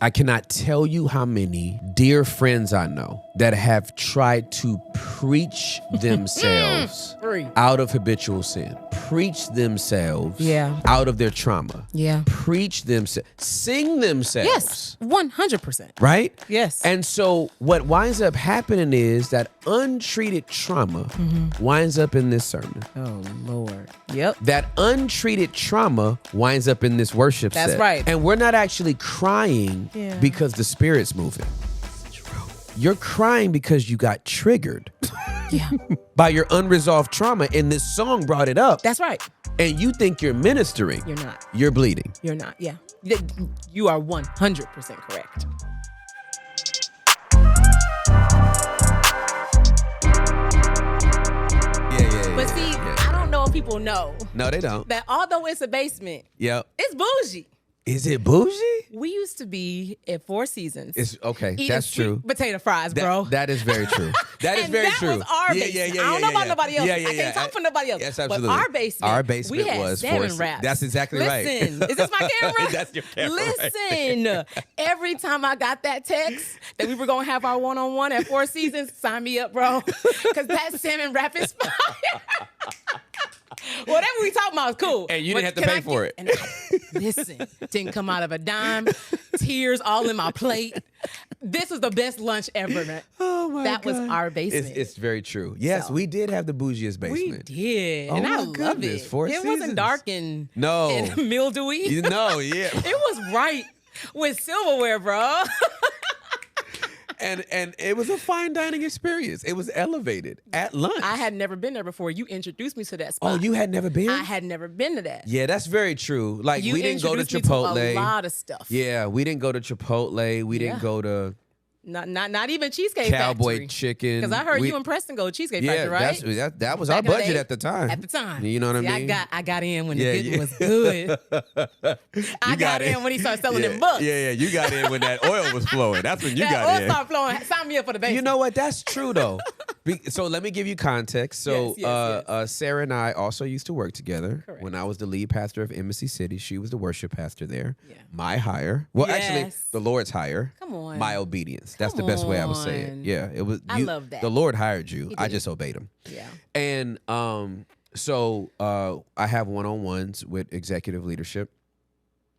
I cannot tell you how many dear friends I know that have tried to preach themselves out of habitual sin, preach themselves out of their trauma, preach themselves, sing themselves. Yes, 100%. Right? Yes. And so what winds up happening is that untreated trauma winds up in this sermon. Oh, Lord. Yep. That untreated trauma winds up in this worship set. That's right. And we're not actually crying because the Spirit's moving. You're crying because you got triggered by your unresolved trauma, and this song brought it up. That's right. And you think you're ministering. You're not. You're bleeding. You're not. Yeah. You are 100% correct. But see, I don't know if people know. No, they don't. That although it's a basement, it's bougie. Is it bougie? We used to be at Four Seasons. It's okay. Eating That's true. Potato fries, bro. That is very true. That is very true. That was our basement. I don't know about nobody else. I can't talk for nobody else. Yes, absolutely. But our basement we had was salmon wraps. That's exactly right. Listen, is this my camera? That's your camera. Listen, every time I got that text that we were gonna have our one-on-one at Four Seasons, sign me up, bro. Because that salmon wrap is fire. Whatever we talking about is cool. And you didn't have to pay for it. Listen, didn't come out of a dime. Tears all in my plate. This was the best lunch ever, man. Oh my God. That was our basement. It's very true. Yes, we did have the bougiest basement. We did. Oh and my I love goodness, it. Four It wasn't Seasons. dark and mildewy. No, yeah. It was bright with silverware, bro. And it was a fine dining experience. It was elevated at lunch. I had never been there before. You introduced me to that spot. Oh, you had never been? I had never been to that. Yeah, that's very true. Like, You we didn't go to introduced me Chipotle. to a lot of stuff. Yeah, we didn't go to Chipotle. We didn't go to Not even Cheesecake Cowboy Factory. Chicken. Because I heard you and Preston go to Cheesecake Factory, right? That was Back our in the budget day. at the time. At the time. You know what I mean? I got in when the getting was good. I got in when he started selling them books. Yeah, you got in when that oil was flowing. That's when you that got oil in. started flowing. Sign me up for the basement. You know what? That's true, though. So let me give you context. So Yes. Sarah and I also used to work together. Correct. When I was the lead pastor of Embassy City, she was the worship pastor there. Yeah. My hire. Well, actually, Yes. the Lord's hire. Come on. My obedience. That's the best way I would say it. on. Yeah, it was. I love that. The Lord hired you. He I did. just obeyed him. Yeah. And so I have one-on-ones with executive leadership.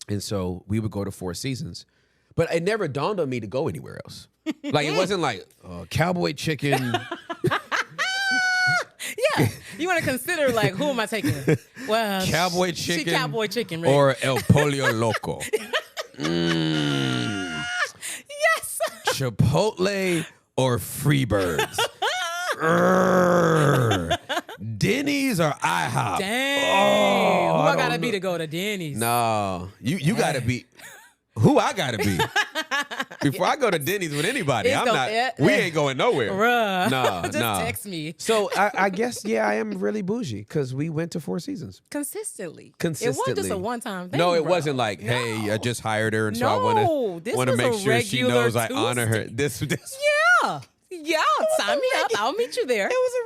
And so we would go to Four Seasons. But it never dawned on me to go anywhere else. Like, it wasn't like Cowboy Chicken. Yeah. You want to consider, like, who am I taking? Well, Cowboy she Chicken. Cowboy Chicken, right? Or El Pollo Loco. Yes. Chipotle or Freebirds. Denny's or IHOP. Dang. Oh, Who I I gotta don't be know. to go to Denny's? No, you gotta be. Who I gotta be? Before I go to Denny's with anybody, It's I'm go- not. We ain't going nowhere. Bruh. No, Just no. text me. So I guess I am really bougie because we went to Four Seasons. Consistently. Consistently. It wasn't just a one-time thing. No, it bro. wasn't like, hey, I just hired her, and so No, I this want to was make a sure she regular knows I honor her. Tuesday. This. Yeah, sign me up. I'll meet you there. It was a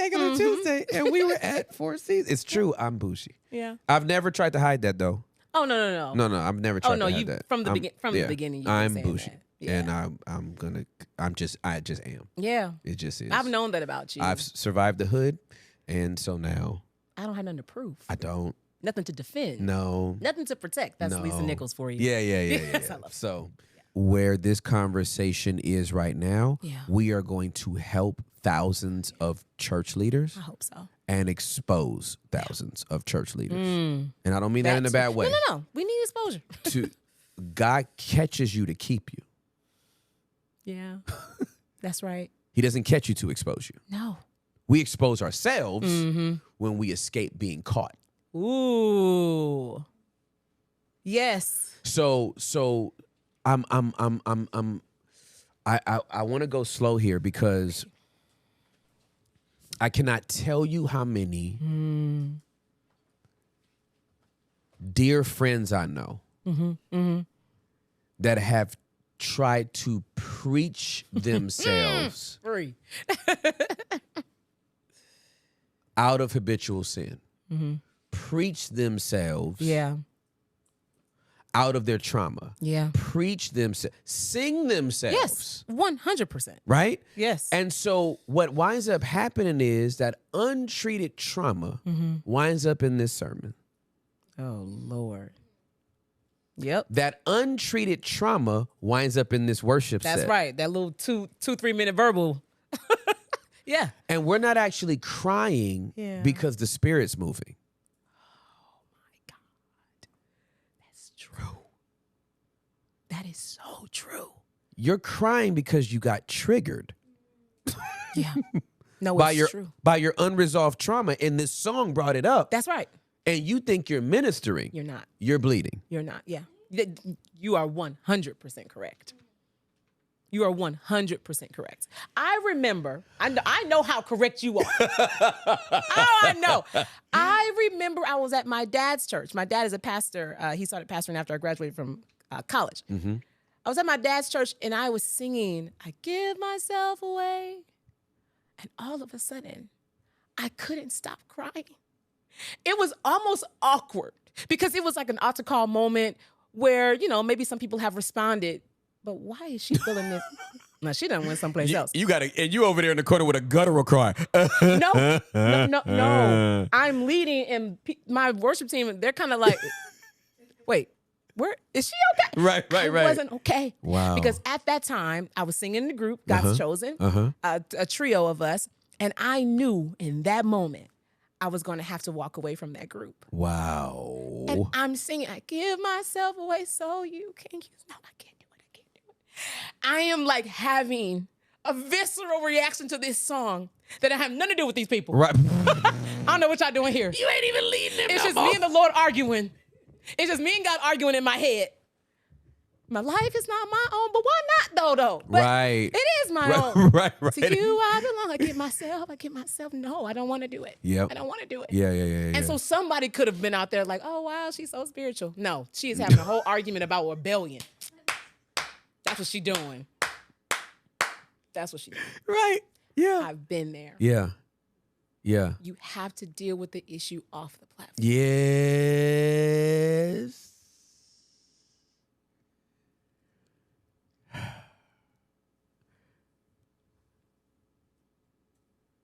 regular Tuesday, and we were at Four Seasons. It's true, I'm bougie. Yeah. I've never tried to hide that though. Oh no. No, I've never tried to hide you that. from the Yeah, beginning. You've been I'm saying bougie, that. Yeah. and I just am. Yeah. It just is. I've known that about you. I've survived the hood, and so now I don't have nothing to prove. I don't. Nothing to defend. No. Nothing to protect. That's No. Lisa Nichols for you. Yeah. Yes, I love it. So, where this conversation is right now, Yeah. we are going to help thousands of church leaders I hope so. and expose thousands of church leaders. And I don't mean that in a That's- bad way. No. We need exposure. God catches you to keep you. Yeah. That's right. He doesn't catch you to expose you. No. We expose ourselves Mm-hmm. when we escape being caught. Ooh. Yes. So I want to go slow here because I cannot tell you how many dear friends I know that have tried to preach themselves Free. out of habitual sin. Preach themselves Yeah. out of their trauma. Yeah. Preach themselves, sing themselves. Yes, 100%. Right? Yes. And so what winds up happening is that untreated trauma winds up in this sermon. Oh, Lord. Yep. That untreated trauma winds up in this worship set. That's right. That little 3 minute verbal. Yeah. And we're not actually crying because the Spirit's moving. That is so true. You're crying because you got triggered. Yeah. No, it's true. By your unresolved trauma, and this song brought it up. That's right. And you think you're ministering. You're not. You're bleeding. You're not. Yeah. You are 100% correct. You are 100% correct. I remember, I know how correct you are. Oh, I know. I remember I was at my dad's church. My dad is a pastor. He started pastoring after I graduated from college. Mm-hmm. I was at my dad's church and I was singing, I give myself away. And all of a sudden, I couldn't stop crying. It was almost awkward because it was like an altar call moment where, you know, maybe some people have responded, but why is she feeling this? Now, she done went someplace else. You got to, and you over there in the corner with a guttural cry. No. I'm leading, and my worship team, they're kind of like, wait, where is she okay? Right. I wasn't okay. Wow. Because at that time, I was singing in the group, God's Chosen, a trio of us, and I knew in that moment, I was going to have to walk away from that group. Wow. And I'm singing, I give myself away so you can use. No, I can't do it. I am like having a visceral reaction to this song that I have nothing to do with these people. Right. I don't know what y'all doing here. You ain't even leading them. It's just me and the Lord arguing. It's just me and God arguing in my head. My life is not my own, but why not though? But right. It is my own. Right. To you I belong. I give myself. No, I don't want to do it. Yep. I don't want to do it. Yeah. And so somebody could have been out there like, oh, wow, she's so spiritual. No, she is having a whole argument about rebellion. That's what she's doing. That's what she's doing. Right. Yeah. I've been there. Yeah. You have to deal with the issue off the platform. Yes.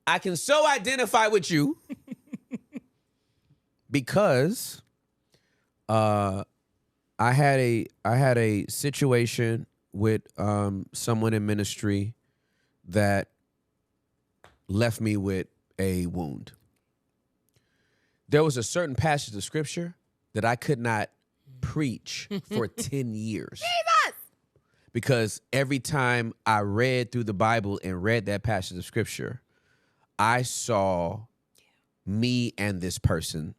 I can so identify with you because I had a situation with someone in ministry that left me with a wound. There was a certain passage of scripture that I could not preach for 10 years. Jesus! Because every time I read through the Bible and read that passage of scripture, I saw me and this person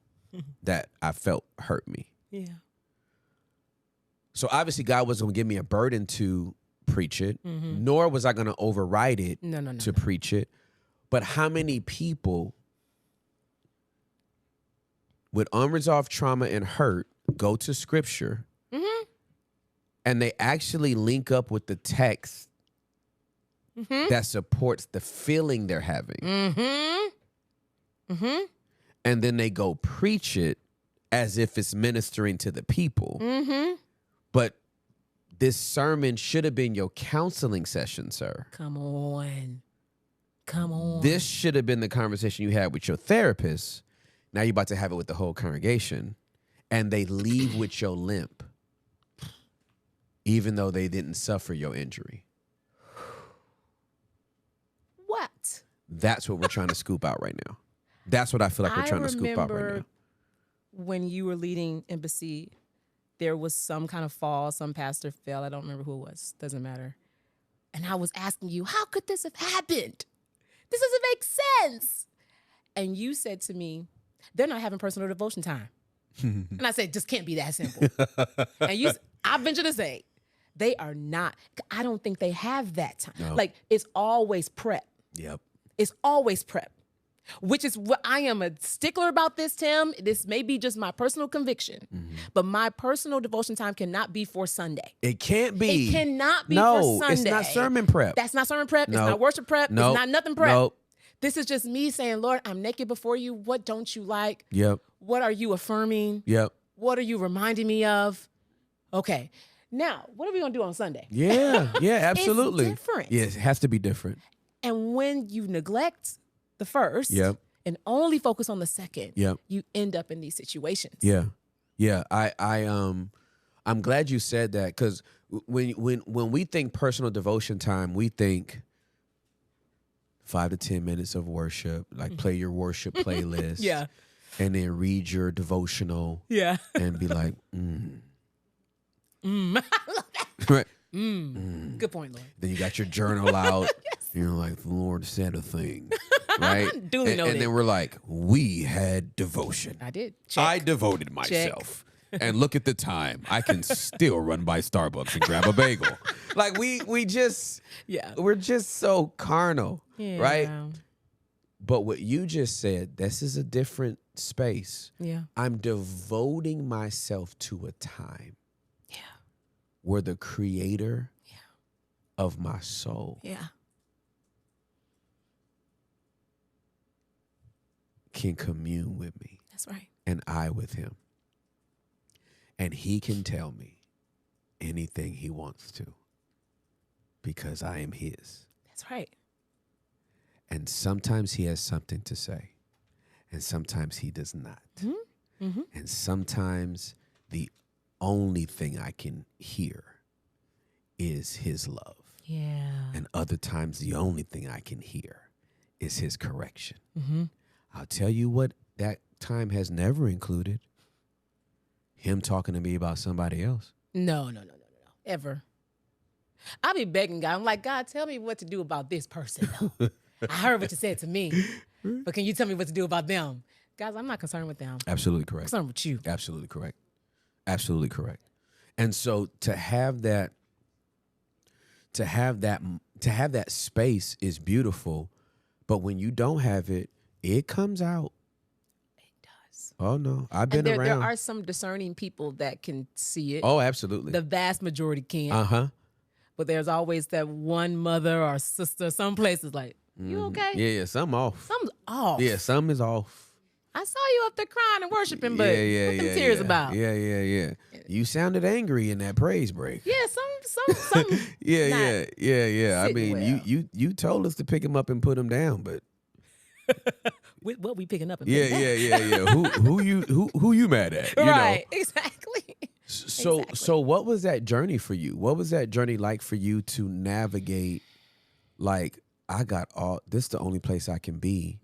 that I felt hurt me. Yeah. So obviously God wasn't going to give me a burden to preach it, nor was I going to override it to preach it. But how many people with unresolved trauma and hurt go to scripture and they actually link up with the text that supports the feeling they're having. And then they go preach it as if it's ministering to the people. But this sermon should have been your counseling session, sir. Come on. This should have been the conversation you had with your therapist. Now you're about to have it with the whole congregation. And they leave with your limp, even though they didn't suffer your injury. What? That's what we're trying to scoop out right now. That's what I feel like we're trying to scoop out right now. When you were leading Embassy, there was some kind of fall. Some pastor fell. I don't remember who it was. Doesn't matter. And I was asking you, how could this have happened? This doesn't make sense. And you said to me, they're not having personal devotion time. And I said, just can't be that simple. And I venture to say, they are not. I don't think they have that time. No. Like, it's always prep. Yep. It's always prep. Which is what I am a stickler about this, Tim. This may be just my personal conviction, but my personal devotion time cannot be for Sunday. It can't be. It cannot be for Sunday. No, it's not sermon prep. That's not sermon prep. Nope. It's not worship prep. Nope. It's not nothing prep. Nope. This is just me saying, Lord, I'm naked before you. What don't you like? Yep. What are you affirming? Yep. What are you reminding me of? Okay. Now, what are we going to do on Sunday? Yeah, absolutely. It's different. Yes, it has to be different. And when you neglect the first and only focus on the second, you end up in these situations. Yeah. I'm glad you said that, because when we think personal devotion time, we think 5 to 10 minutes of worship, like play your worship playlist. And then read your devotional. And be like, I love that. Right. Good point, Lord. Then you got your journal out. You're like, the Lord said a thing. Right? Duly noted. And then we're like, we had devotion. I did. Check. I devoted myself. And look at the time. I can still run by Starbucks and grab a bagel. Like we just, we're just so carnal. Right? But what you just said, this is a different space. I'm devoting myself to a time where the creator of my soul can commune with me. That's right. And I with him. And he can tell me anything he wants to, because I am his. That's right. And sometimes he has something to say, and sometimes he does not. And sometimes the only thing I can hear is his love. And other times the only thing I can hear is his correction. I'll tell you what that time has never included: him talking to me about somebody else. No. Ever. I'll be begging God. I'm like, God, tell me what to do about this person, though. I heard what you said to me, but can you tell me what to do about them? Guys, I'm not concerned with them. Absolutely correct. I'm concerned with you. Absolutely correct. Absolutely correct. And so to have that space is beautiful, but when you don't have it, it comes out. It does. Oh no, I've been around. There are some discerning people that can see it. Oh, absolutely. The vast majority can't. But there's always that one mother or sister. Some places like, you okay? Yeah, something off. Something's off. Yeah, something is off. I saw you up there crying and worshiping, but what them tears about? Yeah. You sounded angry in that praise break. Yeah, some. Yeah. I mean, you told us to pick him up and put him down, but what we picking up? And yeah. Who you mad at? You right, know? Exactly. So what was that journey for you? What was that journey like for you to navigate? Like, I got all this. The only place I can be.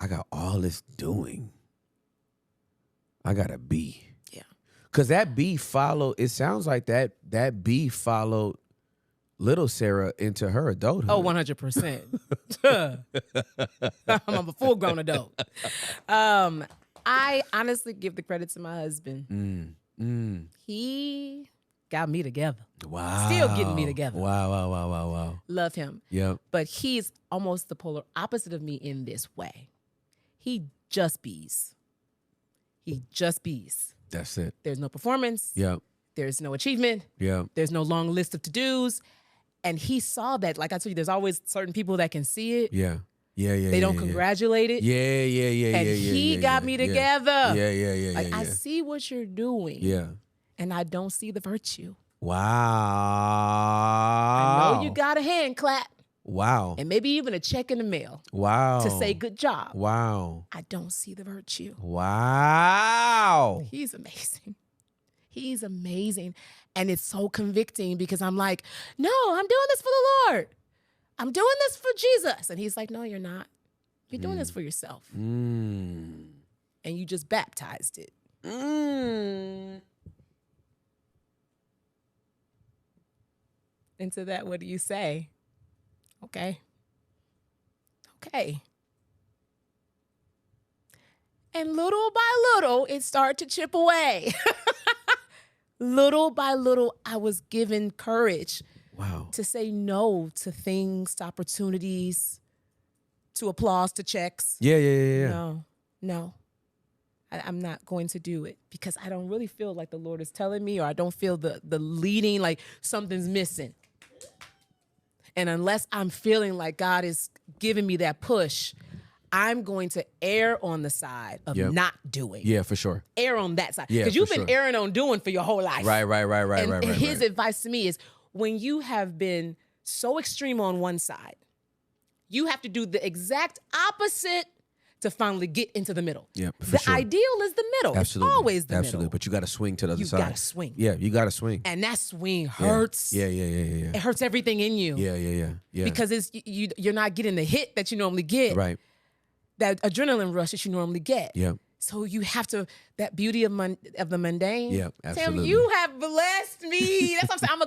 I got all this doing. I gotta be. Yeah. Cause that B followed. It sounds like that B followed little Sarah into her adulthood. Oh, 100%. I'm a full-grown adult. I honestly give the credit to my husband. He got me together. Wow. Still getting me together. Wow. Love him. Yep. But he's almost the polar opposite of me in this way. He just bees. That's it. There's no performance. Yep. There's no achievement. Yep. There's no long list of to-dos. And he saw that. Like I told you, there's always certain people that can see it. Yeah. They don't congratulate it. Yeah. And he got me together. Yeah. Like, I see what you're doing. Yeah. And I don't see the virtue. Wow. I know you got a hand clap. Wow. And maybe even a check in the mail. Wow. To say good job. Wow. I don't see the virtue. Wow. He's amazing. And it's so convicting because I'm like, no, I'm doing this for the Lord. I'm doing this for Jesus. And he's like, no, you're not. You're doing this for yourself. And you just baptized it. And to that, what do you say? Okay. And little by little, it started to chip away. Little by little, I was given courage to say no to things, to opportunities, to applause, to checks. Yeah. No. I'm not going to do it because I don't really feel like the Lord is telling me, or I don't feel the leading, like something's missing. And unless I'm feeling like God is giving me that push, I'm going to err on the side of not doing. Yeah, for sure. Err on that side. Yeah, because you've been erring on doing for your whole life. Right. And his advice to me is, when you have been so extreme on one side, you have to do the exact opposite to finally get into the middle. Yeah, for the sure. ideal is the middle. Absolutely. It's always the Absolutely. middle. But you got to swing to the other side. You got to swing. Yeah, you got to swing. And that swing hurts. Yeah. It hurts everything in you. Yeah. Because you're not getting the hit that you normally get. Right. That adrenaline rush that you normally get. Yeah. So you have to, that beauty of the mundane. Yeah, absolutely. Tim, you have blessed me. That's what I'm saying. I'm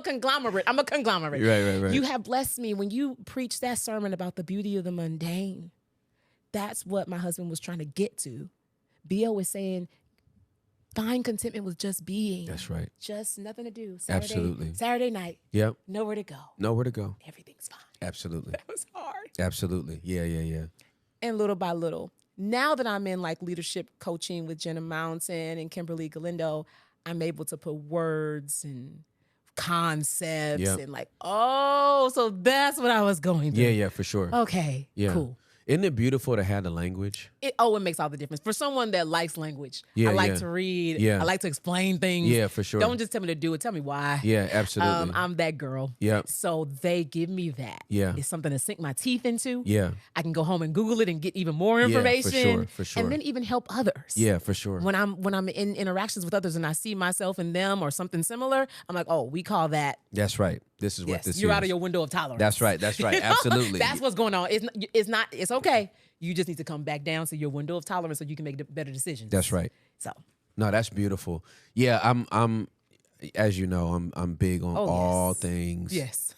a conglomerate. Right. You have blessed me when you preach that sermon about the beauty of the mundane. That's what my husband was trying to get to. B.O. is saying, find contentment with just being. That's right. Just nothing to do. Absolutely. Saturday night. Yep. Nowhere to go. Nowhere to go. Everything's fine. Absolutely. That was hard. Absolutely. Yeah. And little by little, now that I'm in like leadership coaching with Jenna Mountain and Kimberly Galindo, I'm able to put words and concepts and like, oh, so that's what I was going through. Yeah, for sure. Okay, cool. Isn't it beautiful to have the language? It makes all the difference. For someone that likes language, I like to read. I like to explain things. Yeah, for sure. Don't just tell me to do it. Tell me why. Yeah, absolutely. I'm that girl. Yeah. So they give me that. Yeah. It's something to sink my teeth into. Yeah. I can go home and Google it and get even more information. Yeah, for sure. And then even help others. Yeah, for sure. When I'm in interactions with others and I see myself in them or something similar, I'm like, oh, we call that. That's right. This is what this is. You're out of your window of tolerance. That's right. Absolutely. That's what's going on. It's okay. You just need to come back down to your window of tolerance so you can make better decisions. That's right. So. No, that's beautiful. Yeah, I'm as you know, I'm big on all things. Yes.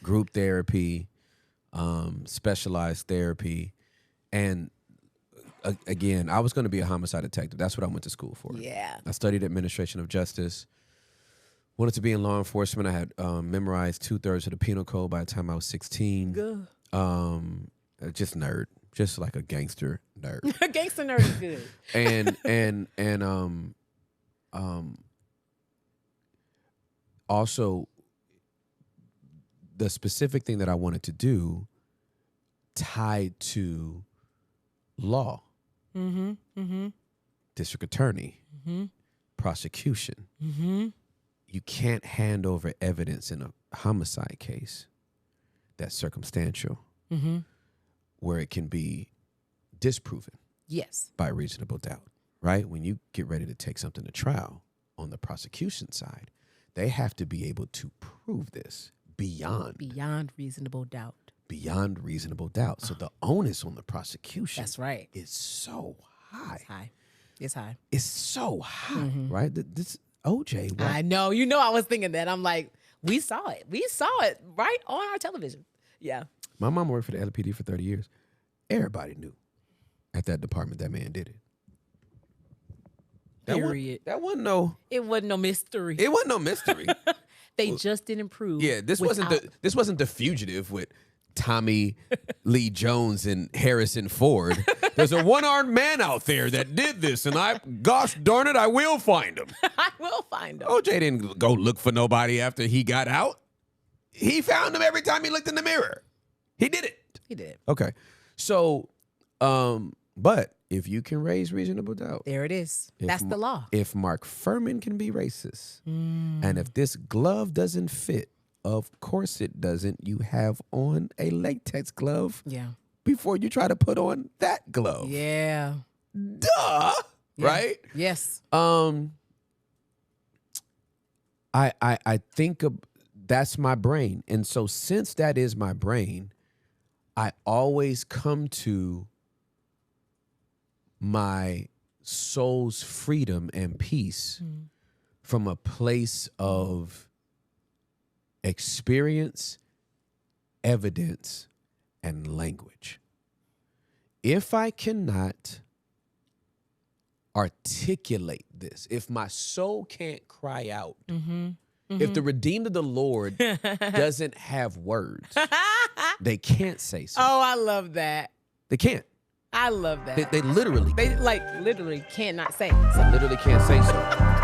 Group therapy, specialized therapy, and again, I was going to be a homicide detective. That's what I went to school for. Yeah. I studied administration of justice. Wanted to be in law enforcement. I had memorized 2/3 of the penal code by the time I was 16. Good. Just nerd. Just like a gangster nerd. A gangster nerd is good. and also the specific thing that I wanted to do tied to law. District attorney. Prosecution. You can't hand over evidence in a homicide case that's circumstantial. Where it can be disproven. Yes. By reasonable doubt, right? When you get ready to take something to trial on the prosecution side, they have to be able to prove this beyond reasonable doubt. Beyond reasonable doubt. So the onus on the prosecution That's right. is so high. It's high. It's so high, right? This OJ. What? I know. You know I was thinking that. I'm like, we saw it. We saw it right on our television. Yeah. My mom worked for the LAPD for 30 years. Everybody knew at that department that man did it. Period. That wasn't no. It wasn't no mystery. It wasn't no mystery. They just didn't prove. Yeah, this wasn't the fugitive with Tommy Lee Jones and Harrison Ford. There's a one-armed man out there that did this, and gosh darn it, I will find him. I will find him. OJ didn't go look for nobody after he got out. He found him every time he looked in the mirror. He did it. He did. Okay. So, but if you can raise reasonable doubt. There it is. That's the law. If Mark Furman can be racist, and if this glove doesn't fit, of course it doesn't. You have on a latex glove. Yeah. Before you try to put on that glove. Yeah. Duh. Yeah. Right? Yes. I think that's my brain. And so since that is my brain, I always come to my soul's freedom and peace from a place of experience, evidence, and language. If I cannot articulate this, if my soul can't cry out, if the redeemed of the Lord doesn't have words, they can't say so. Oh, I love that. They can't. I love that. They literally literally cannot say. They literally can't say so.